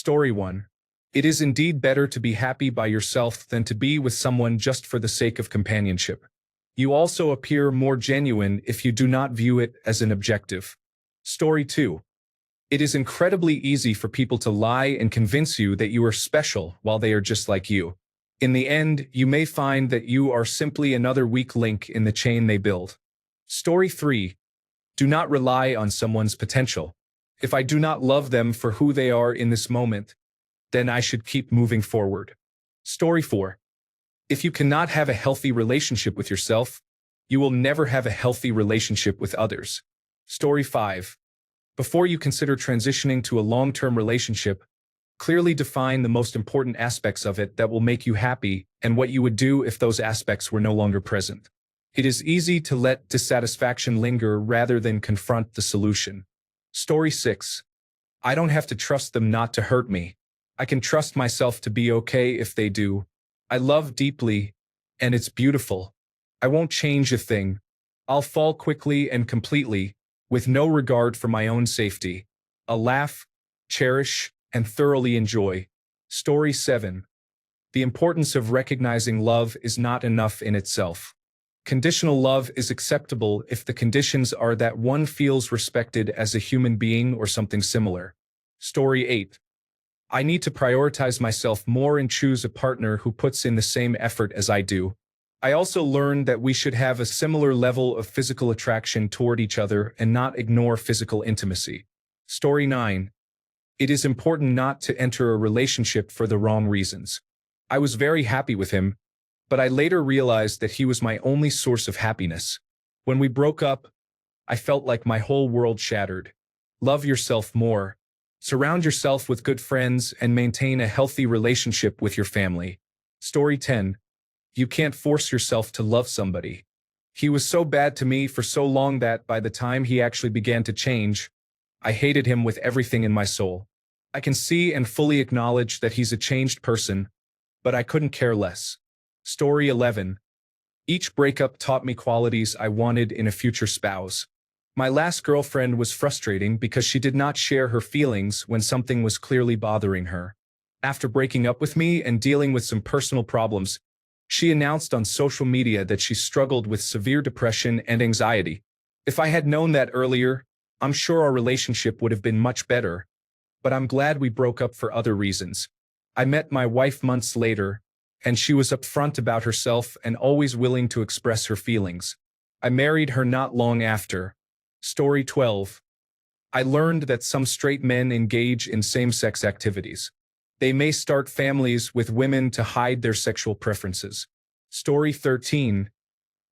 Story 1. It is indeed better to be happy by yourself than to be with someone just for the sake of companionship. You also appear more genuine if you do not view it as an objective. Story 2. It is incredibly easy for people to lie and convince you that you are special while they are just like you. In the end, you may find that you are simply another weak link in the chain they build. Story 3. Do not rely on someone's potential. If I do not love them for who they are in this moment, then I should keep moving forward. Story 4. If you cannot have a healthy relationship with yourself, you will never have a healthy relationship with others. Story 5. Before you consider transitioning to a long-term relationship, clearly define the most important aspects of it that will make you happy and what you would do if those aspects were no longer present. It is easy to let dissatisfaction linger rather than confront the solution. Story 6. I don't have to trust them not to hurt me. I can trust myself to be okay if they do. I love deeply, and it's beautiful. I won't change a thing. I'll fall quickly and completely, with no regard for my own safety. I'll laugh, cherish, and thoroughly enjoy. Story 7. The importance of recognizing love is not enough in itself. Conditional love is acceptable if the conditions are that one feels respected as a human being or something similar. Story 8. I need to prioritize myself more and choose a partner who puts in the same effort as I do. I also learned that we should have a similar level of physical attraction toward each other and not ignore physical intimacy. Story 9. It is important not to enter a relationship for the wrong reasons. I was very happy with him, but I later realized that he was my only source of happiness. When we broke up, I felt like my whole world shattered. Love yourself more. Surround yourself with good friends and maintain a healthy relationship with your family. Story 10. You can't force yourself to love somebody. He was so bad to me for so long that by the time he actually began to change, I hated him with everything in my soul. I can see and fully acknowledge that he's a changed person, but I couldn't care less. Story 11. Each breakup taught me qualities I wanted in a future spouse. My last girlfriend was frustrating because she did not share her feelings when something was clearly bothering her. After breaking up with me and dealing with some personal problems, she announced on social media that she struggled with severe depression and anxiety. If I had known that earlier, I'm sure our relationship would have been much better, but I'm glad we broke up for other reasons. I met my wife months later, and she was upfront about herself and always willing to express her feelings. I married her not long after. Story 12. I learned that some straight men engage in same-sex activities. They may start families with women to hide their sexual preferences. Story 13.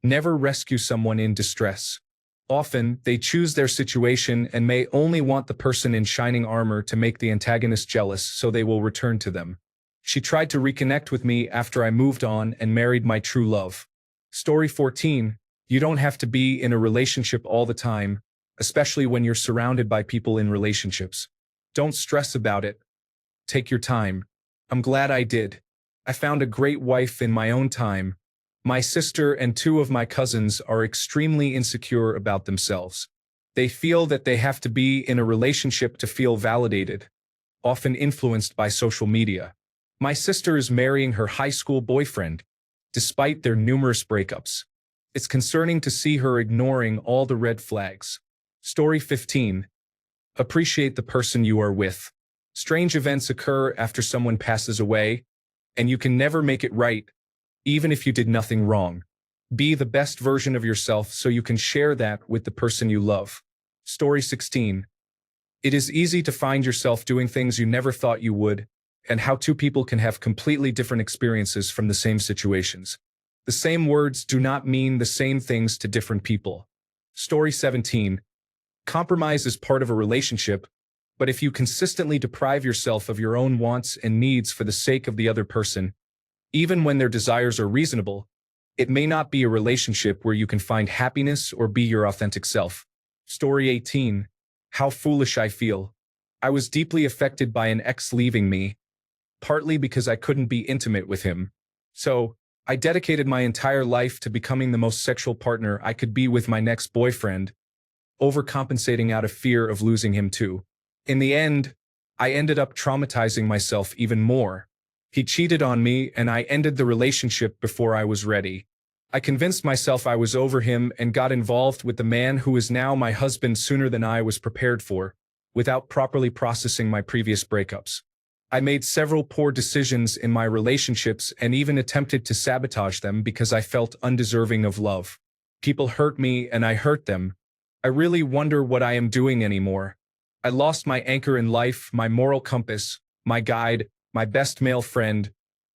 Never rescue someone in distress. Often, they choose their situation and may only want the person in shining armor to make the antagonist jealous so they will return to them. She tried to reconnect with me after I moved on and married my true love. Story 14. You don't have to be in a relationship all the time, especially when you're surrounded by people in relationships. Don't stress about it. Take your time. I'm glad I did. I found a great wife in my own time. My sister and two of my cousins are extremely insecure about themselves. They feel that they have to be in a relationship to feel validated, often influenced by social media. My sister is marrying her high school boyfriend, despite their numerous breakups. It's concerning to see her ignoring all the red flags. Story 15. Appreciate the person you are with. Strange events occur after someone passes away, and you can never make it right, even if you did nothing wrong. Be the best version of yourself so you can share that with the person you love. Story 16. It is easy to find yourself doing things you never thought you would, and how two people can have completely different experiences from the same situations. The same words do not mean the same things to different people. Story 17. Compromise is part of a relationship, but if you consistently deprive yourself of your own wants and needs for the sake of the other person, even when their desires are reasonable, it may not be a relationship where you can find happiness or be your authentic self. Story 18. How foolish I feel. I was deeply affected by an ex leaving me, partly because I couldn't be intimate with him. So, I dedicated my entire life to becoming the most sexual partner I could be with my next boyfriend, overcompensating out of fear of losing him too. In the end, I ended up traumatizing myself even more. He cheated on me and I ended the relationship before I was ready. I convinced myself I was over him and got involved with the man who is now my husband sooner than I was prepared for, without properly processing my previous breakups. I made several poor decisions in my relationships and even attempted to sabotage them because I felt undeserving of love. People hurt me and I hurt them. I really wonder what I am doing anymore. I lost my anchor in life, my moral compass, my guide, my best male friend,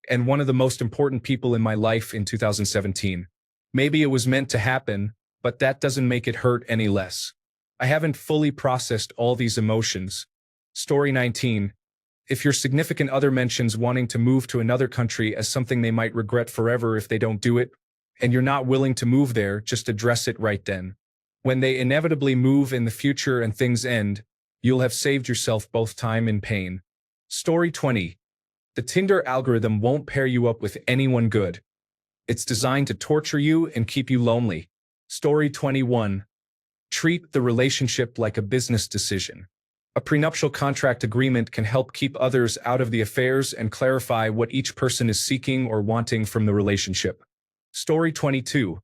and one of the most important people in my life in 2017. Maybe it was meant to happen, but that doesn't make it hurt any less. I haven't fully processed all these emotions. Story 19. If your significant other mentions wanting to move to another country as something they might regret forever if they don't do it, and you're not willing to move there, just address it right then. When they inevitably move in the future and things end, you'll have saved yourself both time and pain. Story 20. The Tinder algorithm won't pair you up with anyone good. It's designed to torture you and keep you lonely. Story 21. Treat the relationship like a business decision. A prenuptial contract agreement can help keep others out of the affairs and clarify what each person is seeking or wanting from the relationship. Story 22.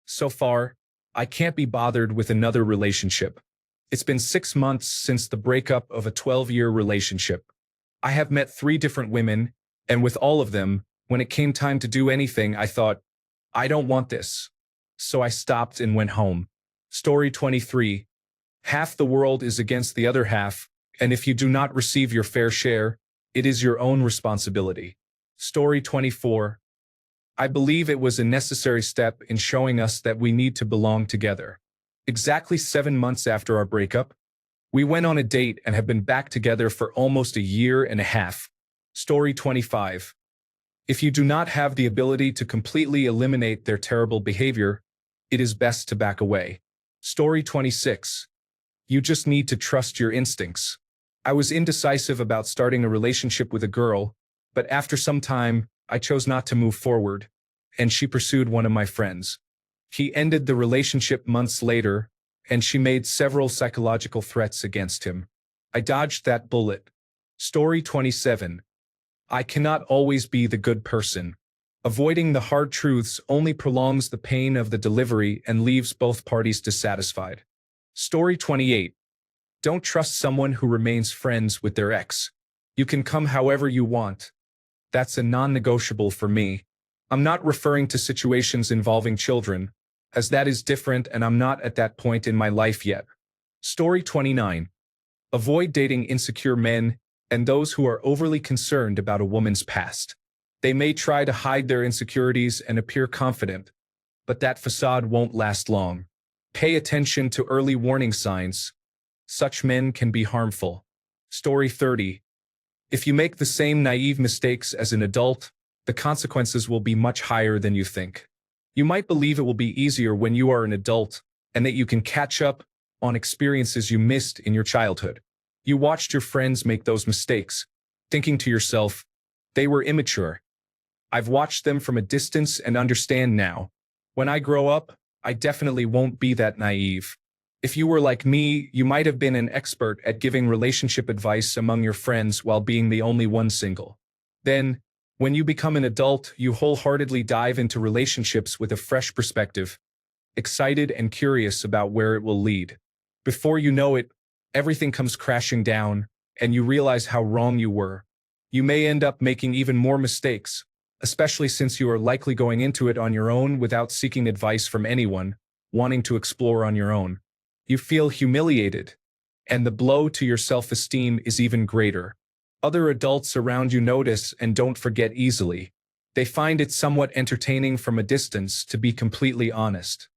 So far, I can't be bothered with another relationship. It's been 6 months since the breakup of a 12-year relationship. I have met 3 different women, and with all of them, when it came time to do anything, I thought, I don't want this. So I stopped and went home. Story 23. Half the world is against the other half, and if you do not receive your fair share, it is your own responsibility. Story 24. I believe it was a necessary step in showing us that we need to belong together. Exactly 7 months after our breakup, we went on a date and have been back together for almost a year and a half. Story 25. If you do not have the ability to completely eliminate their terrible behavior, it is best to back away. Story 26. You just need to trust your instincts. I was indecisive about starting a relationship with a girl, but after some time, I chose not to move forward, and she pursued one of my friends. He ended the relationship months later, and she made several psychological threats against him. I dodged that bullet. Story 27. I cannot always be the good person. Avoiding the hard truths only prolongs the pain of the delivery and leaves both parties dissatisfied. Story 28. Don't trust someone who remains friends with their ex. You can come however you want. That's a non-negotiable for me. I'm not referring to situations involving children, as that is different and I'm not at that point in my life yet. Story 29. Avoid dating insecure men and those who are overly concerned about a woman's past. They may try to hide their insecurities and appear confident, but that facade won't last long. Pay attention to early warning signs. Such men can be harmful. Story 30. If you make the same naive mistakes as an adult, the consequences will be much higher than you think. You might believe it will be easier when you are an adult and that you can catch up on experiences you missed in your childhood. You watched your friends make those mistakes, thinking to yourself, they were immature. I've watched them from a distance and understand now. When I grow up, I definitely won't be that naive. If you were like me, you might have been an expert at giving relationship advice among your friends while being the only one single. Then, when you become an adult, you wholeheartedly dive into relationships with a fresh perspective, excited and curious about where it will lead. Before you know it, everything comes crashing down, and you realize how wrong you were. You may end up making even more mistakes, especially since you are likely going into it on your own without seeking advice from anyone, wanting to explore on your own. You feel humiliated, and the blow to your self-esteem is even greater. Other adults around you notice and don't forget easily. They find it somewhat entertaining from a distance, to be completely honest.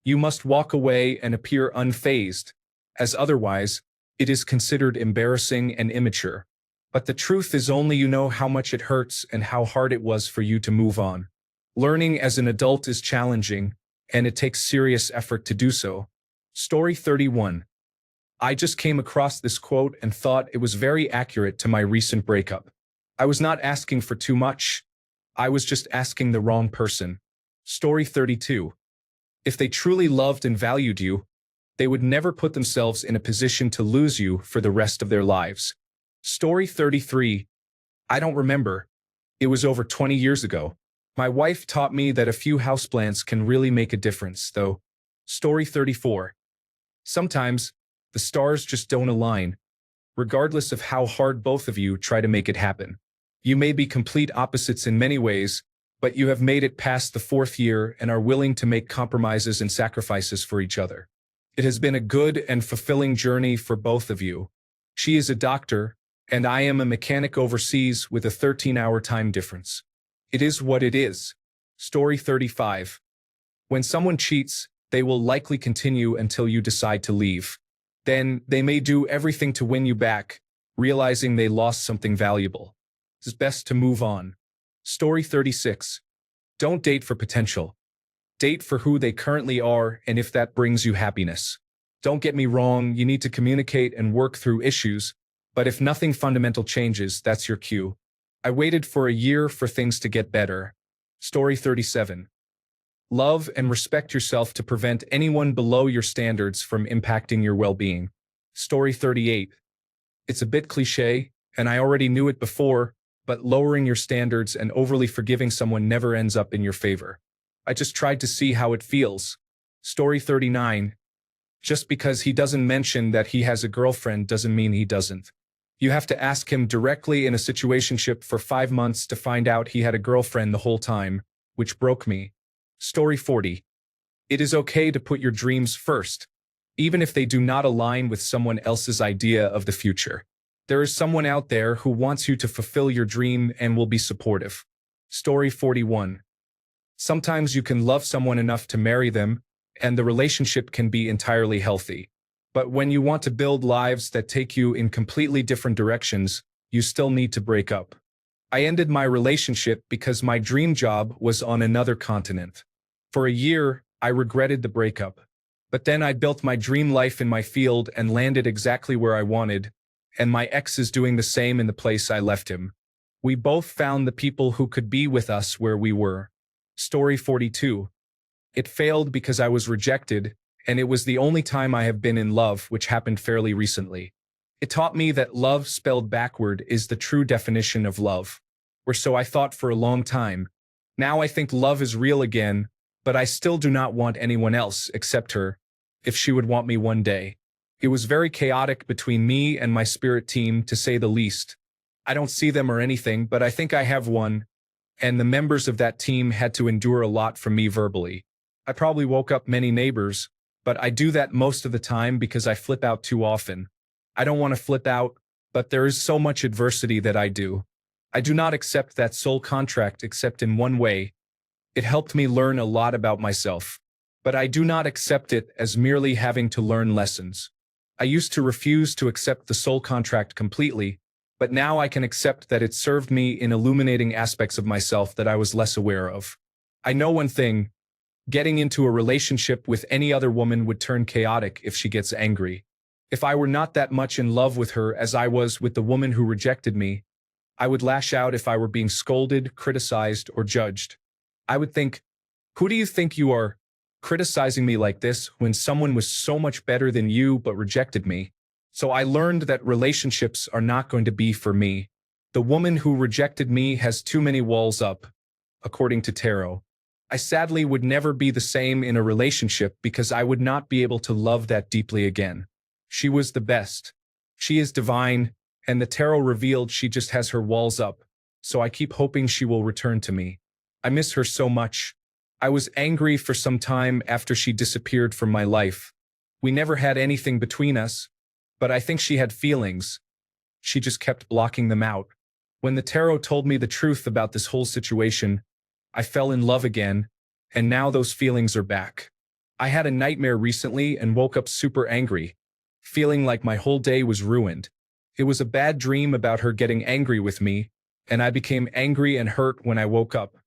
You must walk away and appear unfazed, as otherwise, it is considered embarrassing and immature. But the truth is only you know how much it hurts and how hard it was for you to move on. Learning as an adult is challenging, and it takes serious effort to do so. Story 31. I just came across this quote and thought it was very accurate to my recent breakup. I was not asking for too much. I was just asking the wrong person. Story 32. If they truly loved and valued you, they would never put themselves in a position to lose you for the rest of their lives. Story 33. I don't remember. It was over 20 years ago. My wife taught me that a few houseplants can really make a difference, though. Story 34. Sometimes, the stars just don't align, regardless of how hard both of you try to make it happen. You may be complete opposites in many ways, but you have made it past the fourth year and are willing to make compromises and sacrifices for each other. It has been a good and fulfilling journey for both of you. She is a doctor, and I am a mechanic overseas with a 13-hour time difference. It is what it is. Story 35. When someone cheats, they will likely continue until you decide to leave. Then, they may do everything to win you back, realizing they lost something valuable. It's best to move on. Story 36. Don't date for potential. Date for who they currently are and if that brings you happiness. Don't get me wrong, you need to communicate and work through issues, but if nothing fundamental changes, that's your cue. I waited for a year for things to get better. Story 37. Love and respect yourself to prevent anyone below your standards from impacting your well-being. Story 38. It's a bit cliché, and I already knew it before, but lowering your standards and overly forgiving someone never ends up in your favor. I just tried to see how it feels. Story 39. Just because he doesn't mention that he has a girlfriend doesn't mean he doesn't. You have to ask him directly in a situationship for 5 months to find out he had a girlfriend the whole time, which broke me. Story 40. It is okay to put your dreams first, even if they do not align with someone else's idea of the future. There is someone out there who wants you to fulfill your dream and will be supportive. Story 41. Sometimes you can love someone enough to marry them, and the relationship can be entirely healthy. But when you want to build lives that take you in completely different directions, you still need to break up. I ended my relationship because my dream job was on another continent. For a year, I regretted the breakup. But then I built my dream life in my field and landed exactly where I wanted, and my ex is doing the same in the place I left him. We both found the people who could be with us where we were. Story 42. It failed because I was rejected, and it was the only time I have been in love, which happened fairly recently. It taught me that love spelled backward is the true definition of love. Or so I thought for a long time. Now I think love is real again, but I still do not want anyone else except her, if she would want me one day. It was very chaotic between me and my spirit team, to say the least. I don't see them or anything, but I think I have one, and the members of that team had to endure a lot from me verbally. I probably woke up many neighbors, but I do that most of the time because I flip out too often. I don't want to flip out, but there is so much adversity that I do. I do not accept that soul contract except in one way. It helped me learn a lot about myself. But I do not accept it as merely having to learn lessons. I used to refuse to accept the soul contract completely, but now I can accept that it served me in illuminating aspects of myself that I was less aware of. I know one thing: getting into a relationship with any other woman would turn chaotic if she gets angry. If I were not that much in love with her as I was with the woman who rejected me, I would lash out if I were being scolded, criticized, or judged. I would think, who do you think you are, criticizing me like this when someone was so much better than you but rejected me? So I learned that relationships are not going to be for me. The woman who rejected me has too many walls up, according to tarot. I sadly would never be the same in a relationship because I would not be able to love that deeply again. She was the best. She is divine, and the tarot revealed she just has her walls up, so I keep hoping she will return to me. I miss her so much. I was angry for some time after she disappeared from my life. We never had anything between us, but I think she had feelings. She just kept blocking them out. When the tarot told me the truth about this whole situation, I fell in love again, and now those feelings are back. I had a nightmare recently and woke up super angry, feeling like my whole day was ruined. It was a bad dream about her getting angry with me, and I became angry and hurt when I woke up.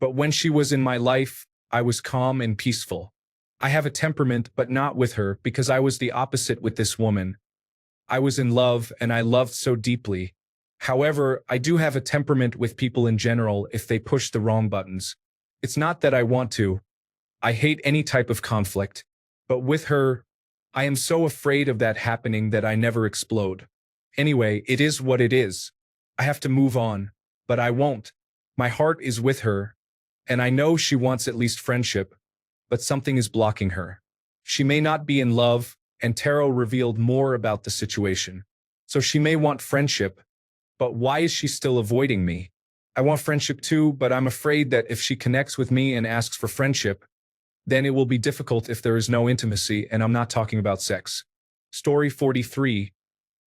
But when she was in my life, I was calm and peaceful. I have a temperament, but not with her, because I was the opposite with this woman. I was in love, and I loved so deeply. However, I do have a temperament with people in general if they push the wrong buttons. It's not that I want to. I hate any type of conflict. But with her, I am so afraid of that happening that I never explode. Anyway, it is what it is. I have to move on, but I won't. My heart is with her, and I know she wants at least friendship, but something is blocking her. She may not be in love, and tarot revealed more about the situation. So she may want friendship, but why is she still avoiding me? I want friendship too, but I'm afraid that if she connects with me and asks for friendship, then it will be difficult if there is no intimacy, and I'm not talking about sex. Story 43.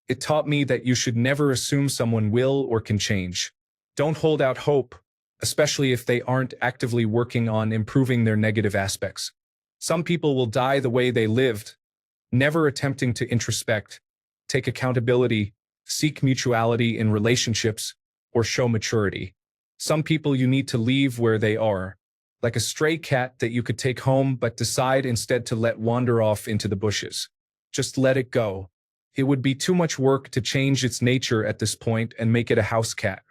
It taught me that you should never assume someone will or can change. Don't hold out hope, especially if they aren't actively working on improving their negative aspects. Some people will die the way they lived, never attempting to introspect, take accountability, seek mutuality in relationships, or show maturity. Some people you need to leave where they are, like a stray cat that you could take home but decide instead to let wander off into the bushes. Just let it go. It would be too much work to change its nature at this point and make it a house cat.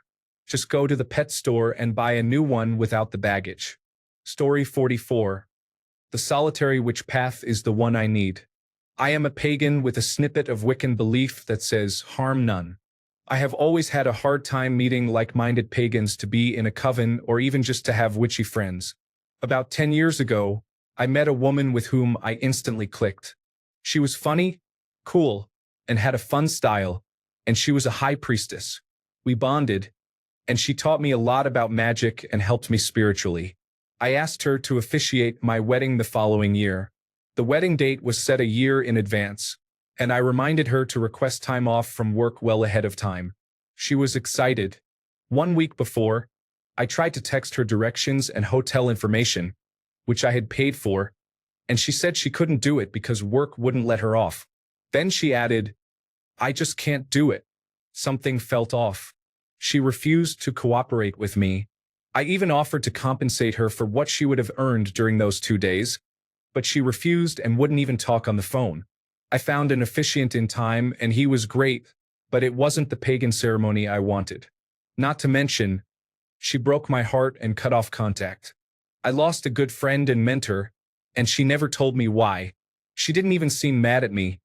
Just go to the pet store and buy a new one without the baggage. Story 44. The solitary witch path is the one I need. I am a pagan with a snippet of Wiccan belief that says, harm none. I have always had a hard time meeting like-minded pagans to be in a coven or even just to have witchy friends. About 10 years ago, I met a woman with whom I instantly clicked. She was funny, cool, and had a fun style, and she was a high priestess. We bonded, and she taught me a lot about magic and helped me spiritually. I asked her to officiate my wedding the following year. The wedding date was set a year in advance, and I reminded her to request time off from work well ahead of time. She was excited. 1 week before, I tried to text her directions and hotel information, which I had paid for, and she said she couldn't do it because work wouldn't let her off. Then she added, I just can't do it. Something felt off. She refused to cooperate with me. I even offered to compensate her for what she would have earned during those 2 days, but she refused and wouldn't even talk on the phone. I found an officiant in time, and he was great, but it wasn't the pagan ceremony I wanted. Not to mention, she broke my heart and cut off contact. I lost a good friend and mentor, and she never told me why. She didn't even seem mad at me,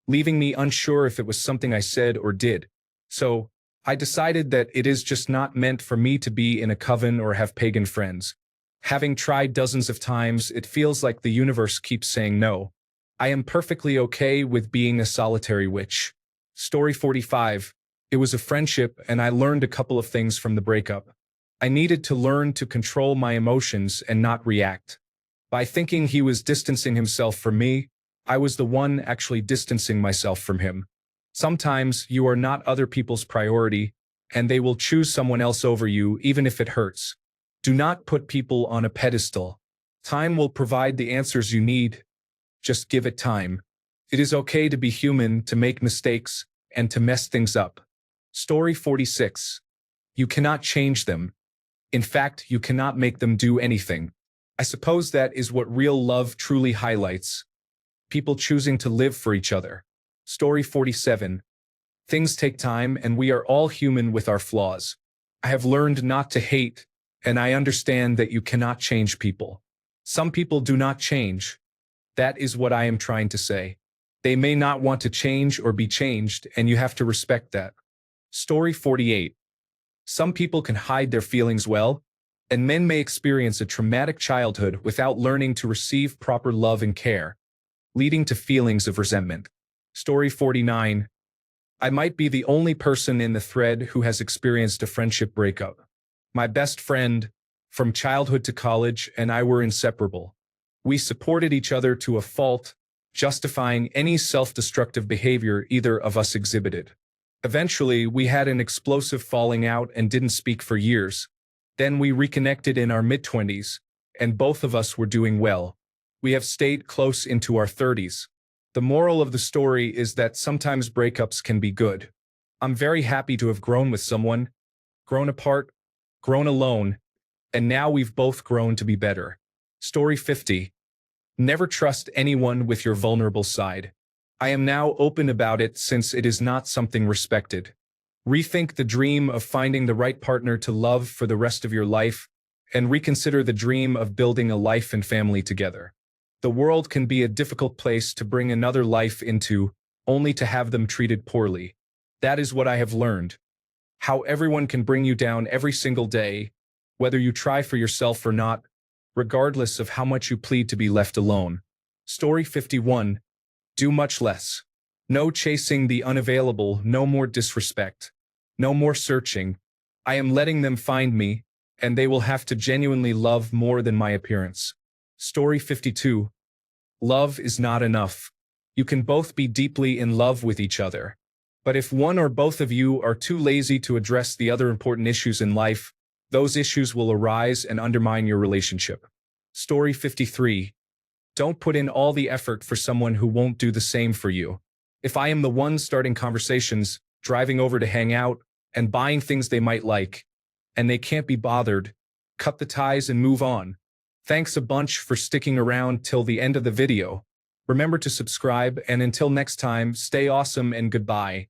leaving me unsure if it was something I said or did. So, I decided that it is just not meant for me to be in a coven or have pagan friends. Having tried dozens of times, it feels like the universe keeps saying no. I am perfectly okay with being a solitary witch. Story 45. It was a friendship, and I learned a couple of things from the breakup. I needed to learn to control my emotions and not react. By thinking he was distancing himself from me, I was the one actually distancing myself from him. Sometimes you are not other people's priority, and they will choose someone else over you even if it hurts. Do not put people on a pedestal. Time will provide the answers you need. Just give it time. It is okay to be human, to make mistakes, and to mess things up. Story 46. You cannot change them. In fact, you cannot make them do anything. I suppose that is what real love truly highlights. People choosing to live for each other. Story 47. Things take time, and we are all human with our flaws. I have learned not to hate, and I understand that you cannot change people. Some people do not change. That is what I am trying to say. They may not want to change or be changed, and you have to respect that. Story 48. Some people can hide their feelings well, and men may experience a traumatic childhood without learning to receive proper love and care, leading to feelings of resentment. Story 49. I might be the only person in the thread who has experienced a friendship breakup. My best friend, from childhood to college, and I were inseparable. We supported each other to a fault, justifying any self-destructive behavior either of us exhibited. Eventually, we had an explosive falling out and didn't speak for years. Then we reconnected in our mid-20s, and both of us were doing well. We have stayed close into our 30s. The moral of the story is that sometimes breakups can be good. I'm very happy to have grown with someone, grown apart, grown alone, and now we've both grown to be better. Story 50. Never trust anyone with your vulnerable side. I am now open about it since it is not something respected. Rethink the dream of finding the right partner to love for the rest of your life, and reconsider the dream of building a life and family together. The world can be a difficult place to bring another life into, only to have them treated poorly. That is what I have learned. How everyone can bring you down every single day, whether you try for yourself or not, regardless of how much you plead to be left alone. Story 51. Do much less. No chasing the unavailable, no more disrespect. No more searching. I am letting them find me, and they will have to genuinely love more than my appearance. Story 52. Love is not enough. You can both be deeply in love with each other. But if one or both of you are too lazy to address the other important issues in life, those issues will arise and undermine your relationship. Story 53. Don't put in all the effort for someone who won't do the same for you. If I am the one starting conversations, driving over to hang out, and buying things they might like, and they can't be bothered, cut the ties and move on. Thanks a bunch for sticking around till the end of the video. Remember to subscribe, and until next time, stay awesome and goodbye.